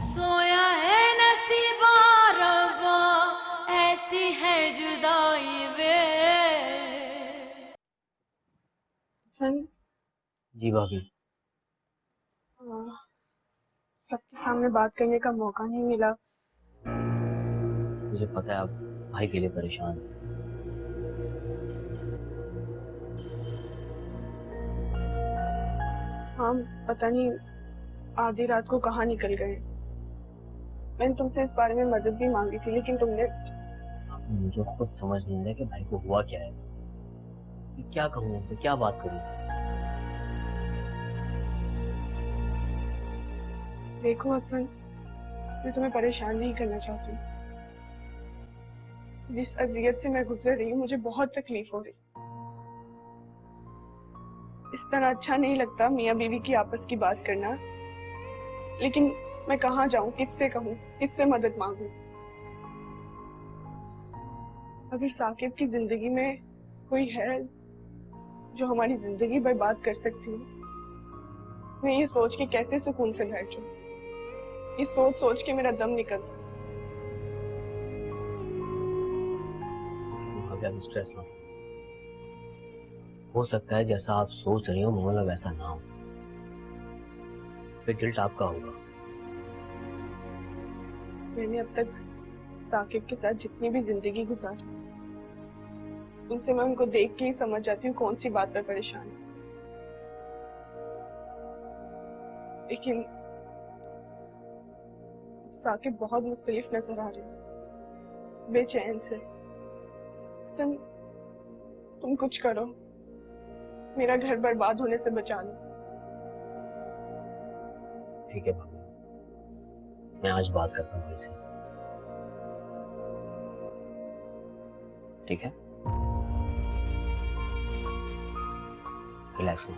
सोया है नसीबा रब्बा, ऐसी है जुदाई वे। सन जी भाभी। सबके सामने बात करने का मौका नहीं मिला। मुझे पता है आप भाई के लिए परेशान हैं। हाँ, पता नहीं आधी रात को कहाँ निकल गए। मैंने तुमसे इस बारे में मदद भी मांगी थी, लेकिन तुमने मुझे खुद समझ नहीं आ रहा कि भाई को हुआ क्या है। मैं क्या कहूँ उनसे, क्या बात करूँ। देखो हसन, मैं तुम्हें परेशान नहीं करना चाहती। जिस अजियत से मैं गुजर रही हूँ, मुझे बहुत तकलीफ हो रही। इस तरह अच्छा नहीं लगता मियाँ बीवी की आपस की बात करना, लेकिन मैं कहाँ जाऊँ, किससे कहूँ, किससे मदद मांगूं। अगर साकिब की जिंदगी में कोई है जो हमारी जिंदगी बर्बाद कर सकती है, मैं ये सोच के कैसे सुकून से बैठ जाऊं। ये सोच सोच के मेरा दम निकलता। भाभी आप स्ट्रेस मत लो। हो सकता है जैसा आप सोच रही हो मामला वैसा ना हो, फिर गिल्ट आपका होगा। मैंने अब तक साकिब के साथ जितनी भी जिंदगी गुजारी, उनसे मैं उनको देख के ही समझ जाती हूँ कौन सी बात पर परेशान है। लेकिन साकिब बहुत मुख्तलिफ नजर आ रहे हैं, बेचैन से। हसन, तुम कुछ करो, मेरा घर बर्बाद होने से बचा लो। ठीक है भाभी, मैं आज बात करता हूँ भाई से। ठीक है, रिलैक्स हो।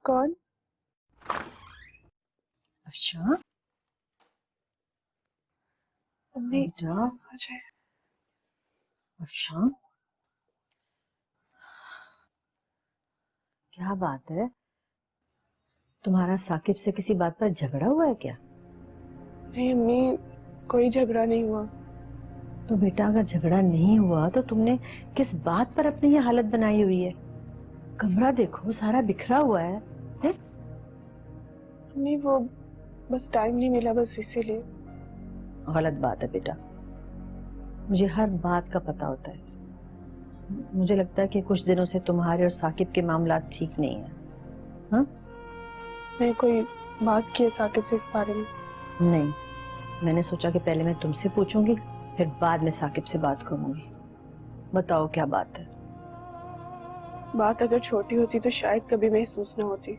कौन? अच्छा अम्मी, बेटा, अजय। अच्छा क्या बात है? तुम्हारा साकिब से किसी बात पर झगड़ा हुआ है क्या? नहीं अम्मी, कोई झगड़ा नहीं हुआ। तो बेटा अगर झगड़ा नहीं हुआ तो तुमने किस बात पर अपनी ये हालत बनाई हुई है? कमरा देखो, सारा बिखरा हुआ है। अम्मी वो बस टाइम नहीं मिला, बस इसीलिए। गलत बात है बेटा, मुझे हर बात का पता होता है। मुझे लगता है कि कुछ दिनों से तुम्हारे और साकिब के मामला ठीक नहीं है। हाँ? मैं कोई बात की है साकिब से इस बारे में? नहीं, मैंने सोचा कि पहले मैं तुमसे पूछूंगी, फिर बाद में साकिब से बात करूंगी। बताओ क्या बात है? बात अगर छोटी होती तो शायद कभी महसूस न होती।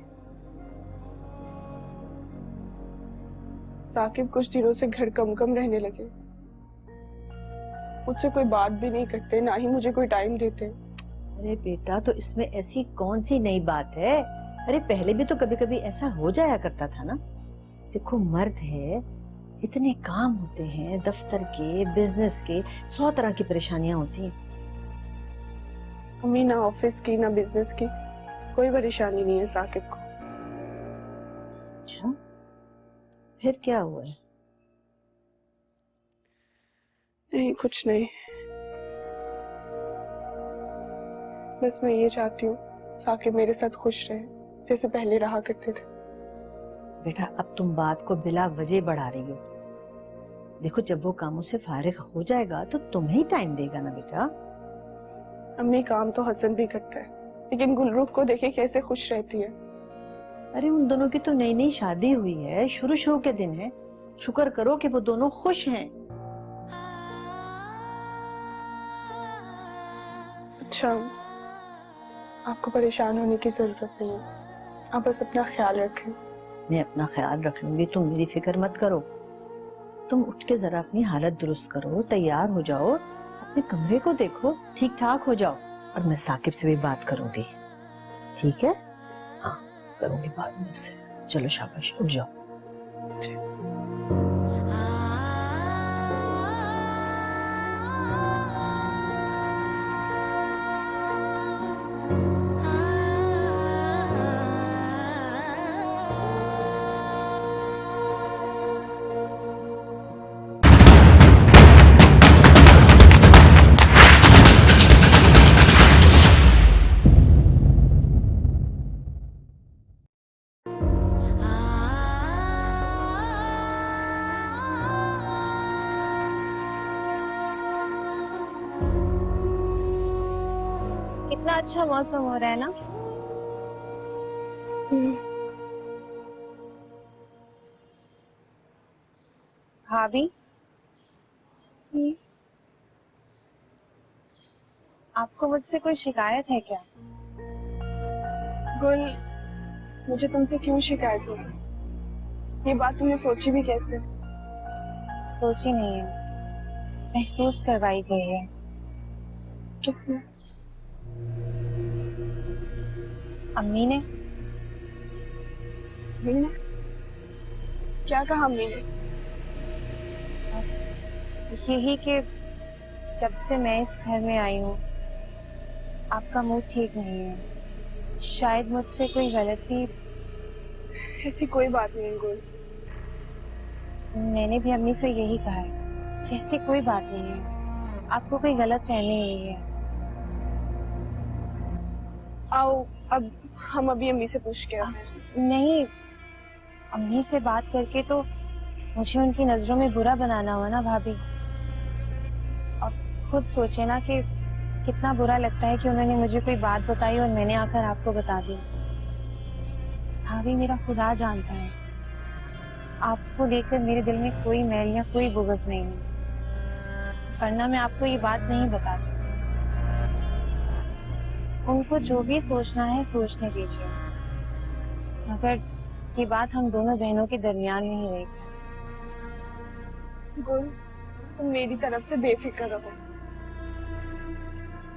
साकिब कुछ दिनों से घर कम कम रहने लगे। मुझसे कोई बात भी नहीं करते, ना ही मुझे कोई टाइम देते। अरे बेटा, तो इसमें ऐसी कौन सी नई बात है? अरे पहले भी तो कभी कभी ऐसा हो जाया करता था ना। देखो मर्द है, इतने काम होते हैं, दफ्तर के, बिजनेस के, 100 तरह की परेशानियां होती हैं। अम्मी, ना ऑफिस की ना बिजनेस की कोई परेशानी नहीं है साकिब को। अच्छा, फिर क्या हुआ है? नहीं, कुछ नहीं। बस मैं ये चाहती हूँ साकिब मेरे साथ खुश रहे, जैसे पहले रहा करते थे। बेटा अब तुम बात को बिला वजह बढ़ा रही हो। देखो जब वो कामों से फारिग हो जाएगा तो तुम्हें ही टाइम देगा ना बेटा। अम्मी, काम तो हसन भी करता है, लेकिन गुलरूख को देखे कैसे खुश रहती है। अरे उन दोनों की तो नई नई शादी हुई है, शुरू शुरू के दिन है। शुक्र करो कि वो दोनों खुश हैं। अच्छा, आपको परेशान होने की जरूरत नहीं है, आप बस अपना ख्याल रखें। मैं अपना ख्याल रख लूंगी, तुम मेरी फिक्र मत करो। तुम उठ के जरा अपनी हालत दुरुस्त करो, तैयार हो जाओ, अपने कमरे को देखो, ठीक ठाक हो जाओ, और मैं साकिब से भी बात करूंगी। ठीक है? हाँ, करूंगी बात में उससे। चलो शाबाश, उठ जाओ। कितना अच्छा मौसम हो रहा है ना। भाभी, आपको मुझसे कोई शिकायत है क्या? गुल, मुझे तुमसे क्यों शिकायत होगी? ये बात तुमने सोची भी कैसे? सोची नहीं है, महसूस करवाई गई है। किसने? अम्मी ने। अम्मी ने? क्या कहा अम्मी ने? यही कि जब से मैं इस घर में आई हूँ आपका मूड ठीक नहीं है। शायद मुझसे कोई गलती। ऐसी कोई बात नहीं गुल। मैंने भी अम्मी से यही कहा है कि ऐसी कोई बात नहीं है, आपको कोई गलत फहमी हुई है। आओ अब हम अभी अम्मी से पूछ के आते हैं। नहीं, अम्मी से बात करके तो मुझे उनकी नजरों में बुरा बनाना हुआ ना भाभी। अब खुद सोचे ना कि कितना बुरा लगता है कि उन्होंने मुझे कोई बात बताई और मैंने आकर आपको बता दी। भाभी, मेरा खुदा जानता है आपको लेकर मेरे दिल में कोई मैल या कोई बुग़्ज़ नहीं है, वरना मैं आपको ये बात नहीं बताती। उनको जो भी सोचना है सोचने दीजिए, मगर ये बात हम दोनों बहनों के दरमियान में ही रहेगी। गुल, तुम मेरी तरफ से बेफिक्र रहो।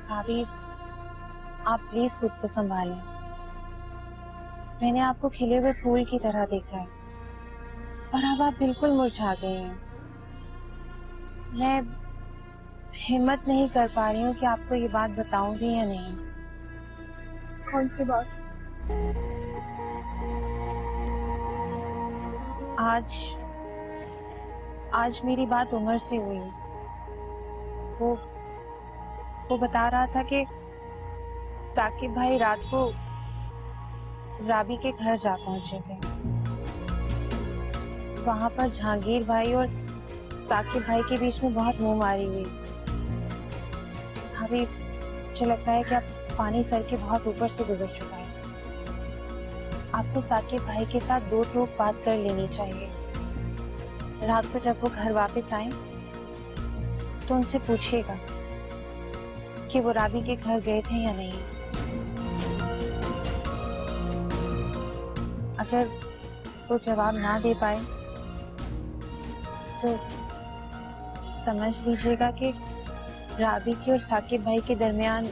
भाभी, आप प्लीज खुद को संभालें। मैंने आपको खिले हुए फूल की तरह देखा है और अब आप बिल्कुल मुरझा गए हैं। मैं हिम्मत नहीं कर पा रही हूँ कि आपको ये बात बताऊं भी या नहीं। कौन सी बात? आज मेरी बात उमर से हुई। वो बता रहा था कि साकिब भाई रात को राबी के घर जा पहुंचे थे। वहां पर जहांगीर भाई और साकिब भाई के बीच में बहुत मुंहमारी हुई। भाभी, मुझे लगता है कि अब पानी सर के बहुत ऊपर से गुजर चुका है। आपको साकिब भाई के साथ दो टूक बात कर लेनी चाहिए। रात को जब वो घर वापस आए तो उनसे पूछिएगा कि वो राबी के घर गए थे या नहीं। अगर वो जवाब ना दे पाए तो समझ लीजिएगा कि राबी के और साकिब भाई के दरमियान,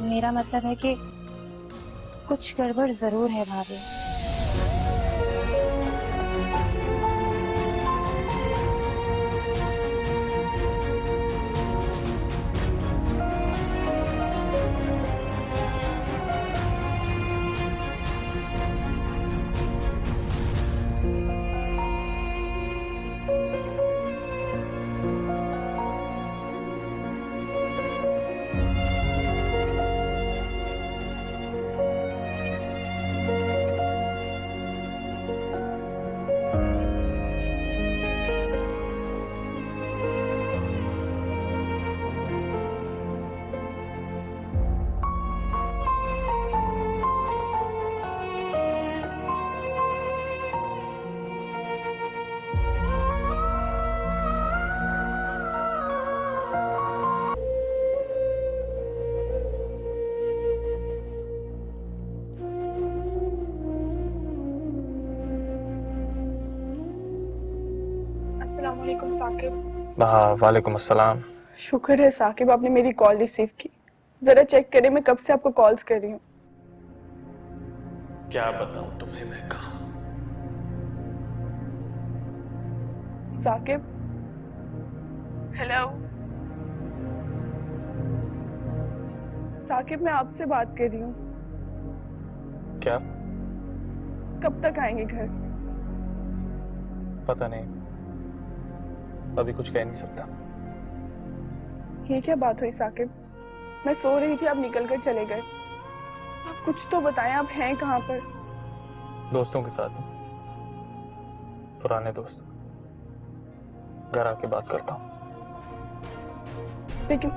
मेरा मतलब है कि कुछ गड़बड़ जरूर है भाभी। अस्सलाम वालेकुम साकिब। वालेकुम अस्सलाम। शुक्र है साकिब आपने मेरी कॉल रिसीव की। जरा चेक करें, मैं कब से आपको कॉल्स कर रही हूँ। क्या बताऊं तुम्हें मैं कहाँ। साकिब, हेलो साकिब, मैं आपसे बात कर रही हूँ। क्या? कब तक आएंगे घर? पता नहीं, अभी कुछ कह नहीं सकता। ये क्या बात हुई साकिब? मैं सो रही थी, आप निकल कर चले गए। आप कुछ तो बताएं, आप हैं कहाँ पर? दोस्तों के साथ, पुराने दोस्त, घर आके बात करता हूँ। लेकिन